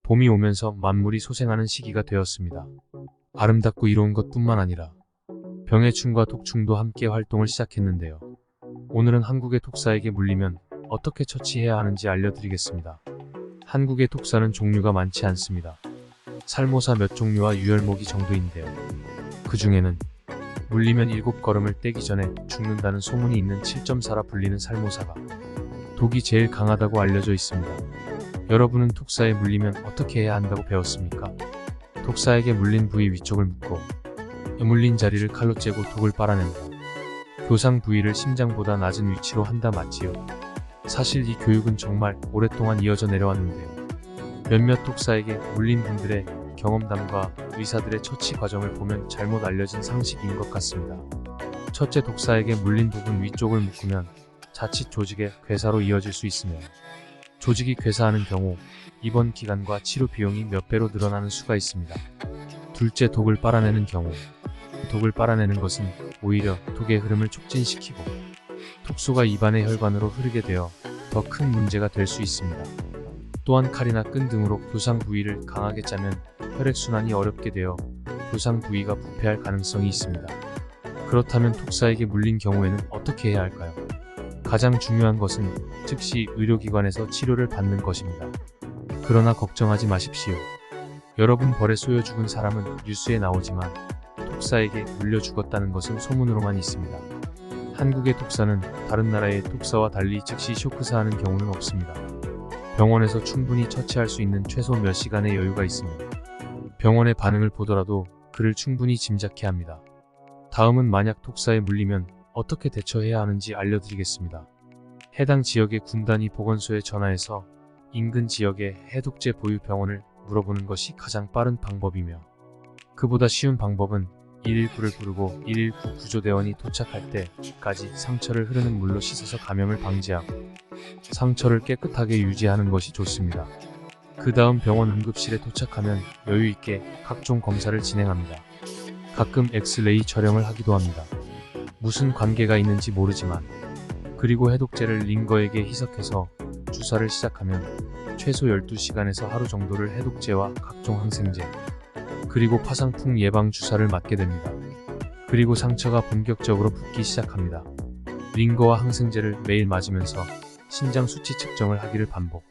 봄이 오면서 만물이 소생하는 시기가 되었습니다. 아름답고 이로운 것뿐만 아니라 병해충과 독충도 함께 활동을 시작했는데요. 오늘은 한국의 독사에게 물리면 어떻게 처치해야 하는지 알려드리겠습니다. 한국의 독사는 종류가 많지 않습니다. 살모사 몇 종류와 유혈모기 정도인데요. 그 중에는 물리면 7걸음을 떼기 전에 죽는다는 소문이 있는 7.4라 불리는 살모사가 독이 제일 강하다고 알려져 있습니다. 여러분은 독사에 물리면 어떻게 해야 한다고 배웠습니까? 독사에게 물린 부위 위쪽을 묶고 물린 자리를 칼로 째고 독을 빨아낸다. 교상 부위를 심장보다 낮은 위치로 한다 맞지요? 사실 이 교육은 정말 오랫동안 이어져 내려왔는데요. 몇몇 독사에게 물린 분들의 경험담과 의사들의 처치 과정을 보면 잘못 알려진 상식인 것 같습니다. 첫째, 독사에게 물린 부분 위쪽을 묶으면 자칫 조직의 괴사로 이어질 수 있으며 조직이 괴사하는 경우 입원 기간과 치료 비용이 몇 배로 늘어나는 수가 있습니다. 둘째, 독을 빨아내는 경우 독을 빨아내는 것은 오히려 독의 흐름을 촉진시키고 독소가 입안의 혈관으로 흐르게 되어 더 큰 문제가 될 수 있습니다. 또한 칼이나 끈 등으로 교상 부위를 강하게 짜면 혈액순환이 어렵게 되어 교상 부위가 부패할 가능성이 있습니다. 그렇다면 독사에게 물린 경우에는 어떻게 해야 할까요? 가장 중요한 것은 즉시 의료기관에서 치료를 받는 것입니다. 그러나 걱정하지 마십시오. 여러분, 벌에 쏘여 죽은 사람은 뉴스에 나오지만 독사에게 물려 죽었다는 것은 소문으로만 있습니다. 한국의 독사는 다른 나라의 독사와 달리 즉시 쇼크사하는 경우는 없습니다. 병원에서 충분히 처치할 수 있는 최소 몇 시간의 여유가 있습니다. 병원의 반응을 보더라도 그를 충분히 짐작해야 합니다. 다음은 만약 독사에 물리면 어떻게 대처해야 하는지 알려드리겠습니다. 해당 지역의 군단위 보건소에 전화해서 인근 지역의 해독제 보유 병원을 물어보는 것이 가장 빠른 방법이며, 그보다 쉬운 방법은 119를 부르고 119 구조대원이 도착할 때까지 상처를 흐르는 물로 씻어서 감염을 방지하고 상처를 깨끗하게 유지하는 것이 좋습니다. 그 다음 병원 응급실에 도착하면 여유있게 각종 검사를 진행합니다. 가끔 엑스레이 촬영을 하기도 합니다. 무슨 관계가 있는지 모르지만, 그리고 해독제를 링거에게 희석해서 주사를 시작하면 최소 12시간에서 하루 정도를 해독제와 각종 항생제, 그리고 파상풍 예방 주사를 맞게 됩니다. 그리고 상처가 본격적으로 붓기 시작합니다. 링거와 항생제를 매일 맞으면서 신장 수치 측정을 하기를 반복.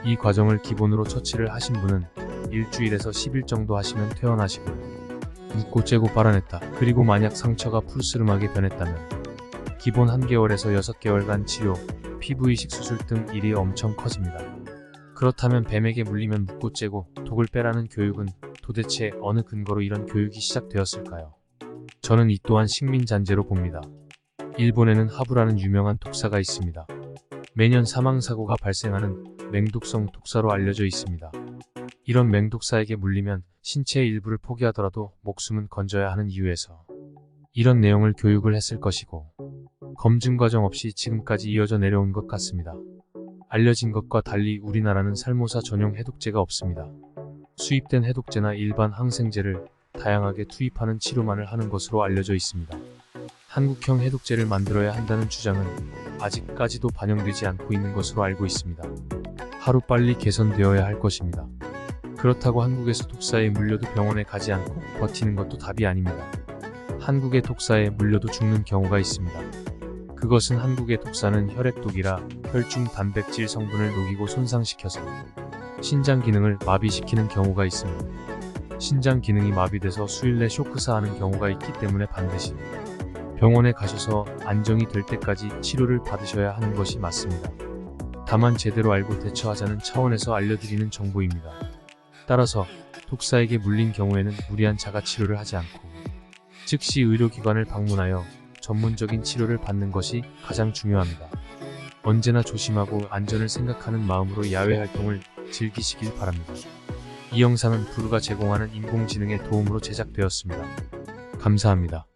이 과정을 기본으로 처치를 하신 분은 일주일에서 10일 정도 하시면 퇴원하시고요. 묶고 째고 빨아냈다. 그리고 만약 상처가 푸르스름하게 변했다면 기본 1개월에서 6개월간 치료, 피부 이식 수술 등 일이 엄청 커집니다. 그렇다면 뱀에게 물리면 묶고 째고 독을 빼라는 교육은 도대체 어느 근거로 이런 교육이 시작되었을까요? 저는 이 또한 식민잔재로 봅니다. 일본에는 하부라는 유명한 독사가 있습니다. 매년 사망사고가 발생하는 맹독성 독사로 알려져 있습니다. 이런 맹독사에게 물리면 신체의 일부를 포기하더라도 목숨은 건져야 하는 이유에서 이런 내용을 교육을 했을 것이고, 검증 과정 없이 지금까지 이어져 내려온 것 같습니다. 알려진 것과 달리 우리나라는 살모사 전용 해독제가 없습니다. 수입된 해독제나 일반 항생제를 다양하게 투입하는 치료만을 하는 것으로 알려져 있습니다. 한국형 해독제를 만들어야 한다는 주장은 아직까지도 반영되지 않고 있는 것으로 알고 있습니다. 하루빨리 개선되어야 할 것입니다. 그렇다고 한국에서 독사에 물려도 병원에 가지 않고 버티는 것도 답이 아닙니다. 한국의 독사에 물려도 죽는 경우가 있습니다. 그것은 한국의 독사는 혈액독이라 혈중 단백질 성분을 녹이고 손상시켜서 신장 기능을 마비시키는 경우가 있습니다. 신장 기능이 마비돼서 수일 내 쇼크사하는 경우가 있기 때문에 반드시 병원에 가셔서 안정이 될 때까지 치료를 받으셔야 하는 것이 맞습니다. 다만 제대로 알고 대처하자는 차원에서 알려드리는 정보입니다. 따라서 독사에게 물린 경우에는 무리한 자가치료를 하지 않고 즉시 의료기관을 방문하여 전문적인 치료를 받는 것이 가장 중요합니다. 언제나 조심하고 안전을 생각하는 마음으로 야외 활동을 즐기시길 바랍니다. 이 영상은 부르가 제공하는 인공지능의 도움으로 제작되었습니다. 감사합니다.